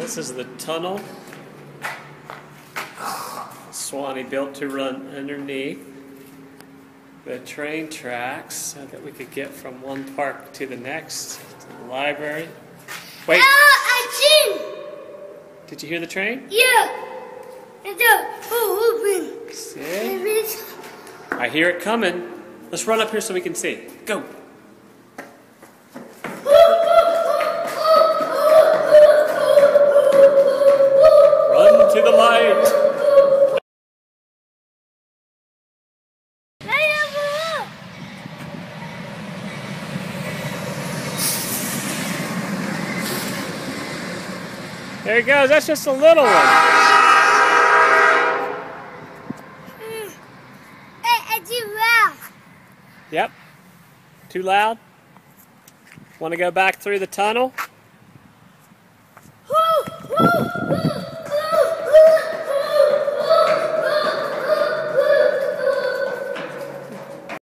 This is the tunnel Swanee built to run underneath the train tracks so that we could get from one park to the next, to the library. Wait! I seen! Did you hear the train? Yeah! It's See? I hear it coming. Let's run up here so we can see. Go! Run to the light! There he goes. That's just a little one. It's too loud. Yep. Too loud? Want to go back through the tunnel? Woo, woo, woo.